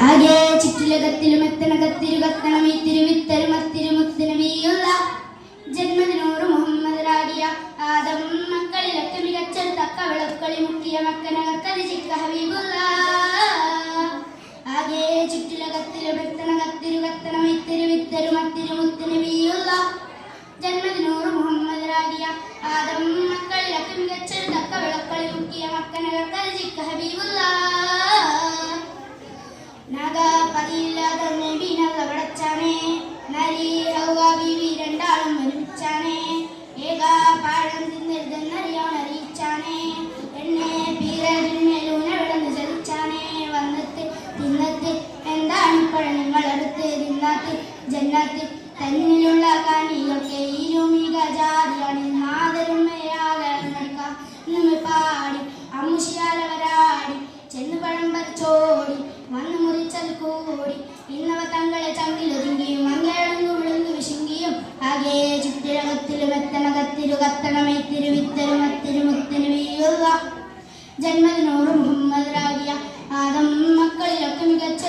ആകെ ചുറ്റിലകത്തിലും എത്തനകത്തിരുകത്തണം ഈ തിരുവിത്തരുമത്തിരുമുത്തിനബിയുള്ള ജന്മദിനൂറ് മുഹമ്മദ് റാഡിയ ആദം മക്കളിലൊക്കെ മികച്ചൊരു തക്ക വിളക്കളി മുക്കിയ മക്കനകത്തതിജിക്ക ഹബീബുള്ള ആകെ ചുറ്റിലകത്തിലും എത്തനകത്തിരുകത്തണം ഈ തിരുവിത്തരുമത്തിരുമുത്തിനബിയുള്ള ജന്മദിനൂറ് മുഹമ്മദ് റാഡിയ ആദം മക്കളിലൊക്കെ മികച്ചൊരു തക്ക വിളക്കളി മുക്കിയ മക്കനകത്തതിജിക്ക ഹബീബുള്ള നാഗാപതിയില്ലാതെ നബിനെ കവടച്ചാനേ നരി ഹൗവ ബീവി രണ്ടാളും ഒരുമിച്ചാനേ ഏകാ പാഴം തിന്നരുതെന്നറിയാൻ അറിയിച്ചാനേ എന്നെ പീരടിന്മേലൂന വിളന്ന് ചതിച്ചാനേ വന്നത്ത് തിന്നത്ത് എന്താണ് ഇപ്പോൾ നിങ്ങളടുത്ത് തിന്നാത്ത് ജന്നത്ത് തന്നിലുള്ള കാണിയൊക്കെ ഇരുമിക ജാതിയാണ് നാദരുമയാകെ നടക്കാം നമ്മെ പാടി അമ്മുശിയാലവരാടി ചെന്നു പഴം പറിച്ചോടി വന്നു മുറിച്ചത് കൂടി ഇന്നവ തങ്ങളെ ചങ്കിലൊതുങ്ങിയും അങ്ങേടങ്ങു വിളുങ്ങി വിശുങ്കിയും ആകെ ചുറ്റിലകത്തിലും എത്തനകത്തിരുകത്തണമേ തിരുവിത്തരുമത്തിരുമുത്തിന് വീഴുക ജന്മദിനൂറ് മുഹമ്മദ് റാഡിയ ആദം മക്കളിലൊക്കെ മികച്ച